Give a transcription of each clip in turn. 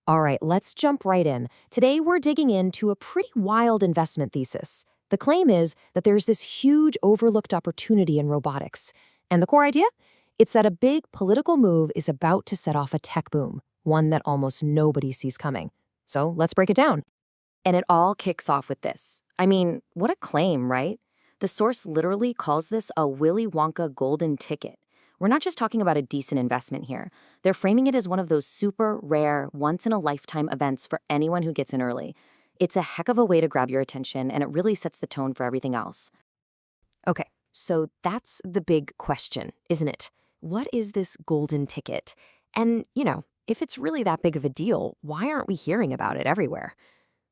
All right, let's jump right in. Today, we're digging into a pretty wild investment thesis. The claim is that there's this huge overlooked opportunity in robotics. And the core idea? It's that a big political move is about to set off a tech boom, one that almost nobody sees coming. So let's break it down. And it all kicks off with this. I mean, what a claim, right? The source literally calls this a Willy Wonka golden ticket. We're not just talking about a decent investment here. They're framing it as one of those super rare, once-in-a-lifetime events for anyone who gets in early. It's a heck of a way to grab your attention, and it really sets the tone for everything else. Okay, so that's the big question, isn't it? What is this golden ticket? And, if it's really that big of a deal, why aren't we hearing about it everywhere?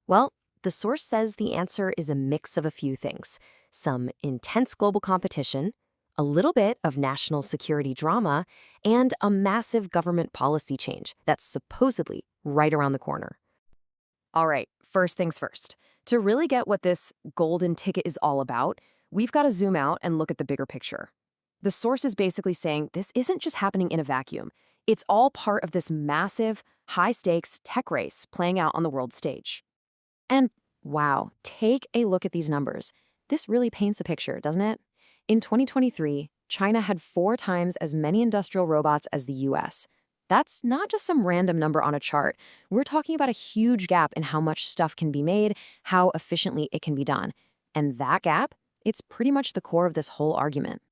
Well, the source says the answer is a mix of a few things. Some intense global competition, a little bit of national security drama, and a massive government policy change that's supposedly right around the corner. All right, first things first. To really get what this golden ticket is all about, we've got to zoom out and look at the bigger picture. The source is basically saying this isn't just happening in a vacuum. It's all part of this massive, high-stakes tech race playing out on the world stage. And wow, take a look at these numbers. This really paints a picture, doesn't it? In 2023, China had 4 times as many industrial robots as the US. That's not just some random number on a chart. We're talking about a huge gap in how much stuff can be made, how efficiently it can be done. And that gap, it's pretty much the core of this whole argument.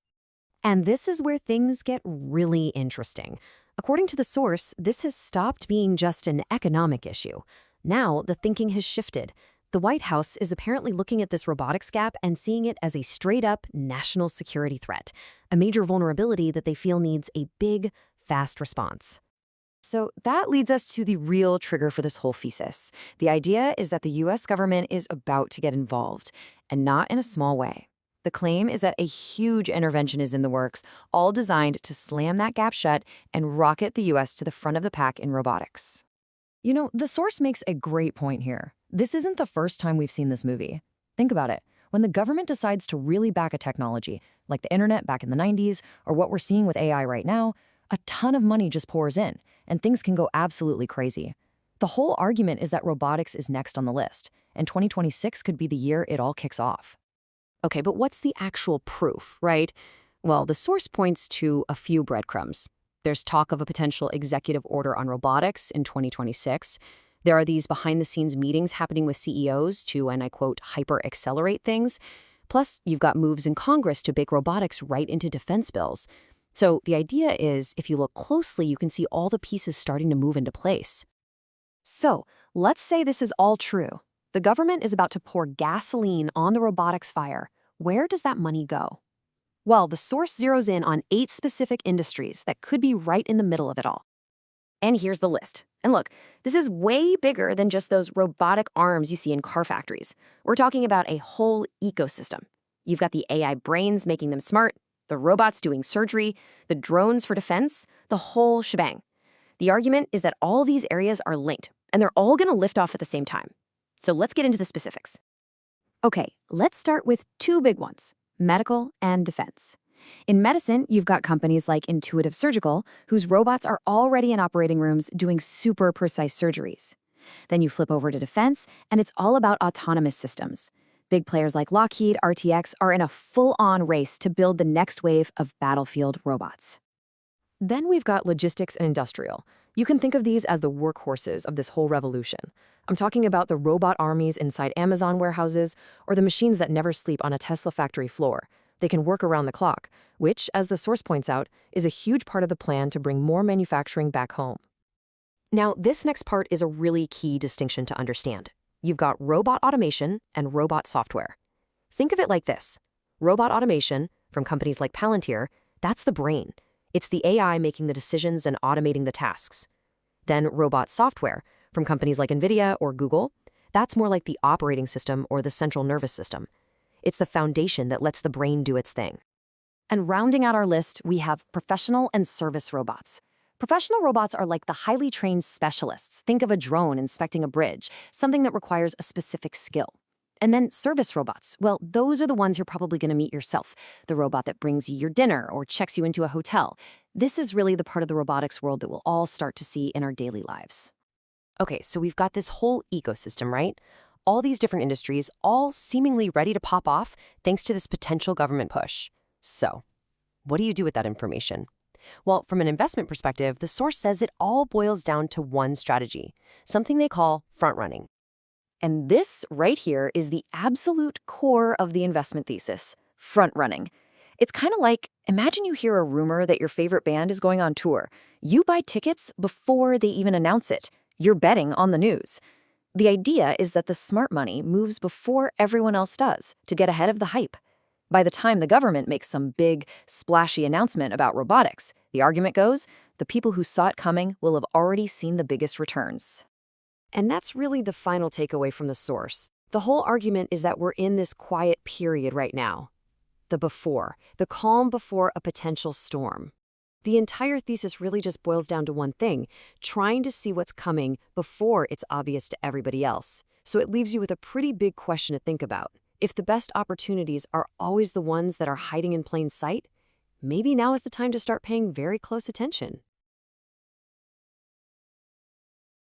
And this is where things get really interesting. According to the source, this has stopped being just an economic issue. Now, the thinking has shifted. The White House is apparently looking at this robotics gap and seeing it as a straight-up national security threat, a major vulnerability that they feel needs a big, fast response. So that leads us to the real trigger for this whole thesis. The idea is that the US government is about to get involved, and not in a small way. The claim is that a huge intervention is in the works, all designed to slam that gap shut and rocket the US to the front of the pack in robotics. The source makes a great point here. This isn't the first time we've seen this movie. Think about it. When the government decides to really back a technology, like the internet back in the 90s, or what we're seeing with AI right now, a ton of money just pours in, and things can go absolutely crazy. The whole argument is that robotics is next on the list, and 2026 could be the year it all kicks off. Okay, but what's the actual proof, right? Well, the source points to a few breadcrumbs. There's talk of a potential executive order on robotics in 2026. There are these behind-the-scenes meetings happening with CEOs to, and I quote, hyper-accelerate things. Plus, you've got moves in Congress to bake robotics right into defense bills. So the idea is, if you look closely, you can see all the pieces starting to move into place. So let's say this is all true. The government is about to pour gasoline on the robotics fire. Where does that money go? Well, the source zeroes in on 8 specific industries that could be right in the middle of it all. And here's the list. And look, this is way bigger than just those robotic arms you see in car factories. We're talking about a whole ecosystem. You've got the AI brains making them smart, the robots doing surgery, the drones for defense, the whole shebang. The argument is that all these areas are linked, and they're all going to lift off at the same time. So let's get into the specifics. Okay, let's start with 2 big ones, medical and defense. In medicine, you've got companies like Intuitive Surgical, whose robots are already in operating rooms doing super precise surgeries. Then you flip over to defense, and it's all about autonomous systems. Big players like Lockheed, RTX are in a full-on race to build the next wave of battlefield robots. Then we've got logistics and industrial. You can think of these as the workhorses of this whole revolution. I'm talking about the robot armies inside Amazon warehouses or the machines that never sleep on a Tesla factory floor. They can work around the clock, which, as the source points out, is a huge part of the plan to bring more manufacturing back home. Now, this next part is a really key distinction to understand. You've got robot automation and robot software. Think of it like this. Robot automation, from companies like Palantir, that's the brain. It's the AI making the decisions and automating the tasks. Then robot software, from companies like NVIDIA or Google, that's more like the operating system or the central nervous system. It's the foundation that lets the brain do its thing. And rounding out our list, we have professional and service robots. Professional robots are like the highly trained specialists. Think of a drone inspecting a bridge, something that requires a specific skill. And then service robots, well, those are the ones you're probably going to meet yourself. The robot that brings you your dinner or checks you into a hotel. This is really the part of the robotics world that we'll all start to see in our daily lives. Okay, so we've got this whole ecosystem, right? All these different industries, all seemingly ready to pop off thanks to this potential government push. So, what do you do with that information? Well, from an investment perspective, the source says it all boils down to one strategy, something they call front running. And this right here is the absolute core of the investment thesis, front running. It's kind of like, imagine you hear a rumor that your favorite band is going on tour. You buy tickets before they even announce it. You're betting on the news. The idea is that the smart money moves before everyone else does to get ahead of the hype. By the time the government makes some big, splashy announcement about robotics, the argument goes, the people who saw it coming will have already seen the biggest returns. And that's really the final takeaway from the source. The whole argument is that we're in this quiet period right now. The before, the calm before a potential storm. The entire thesis really just boils down to one thing, trying to see what's coming before it's obvious to everybody else. So it leaves you with a pretty big question to think about. If the best opportunities are always the ones that are hiding in plain sight, maybe now is the time to start paying very close attention.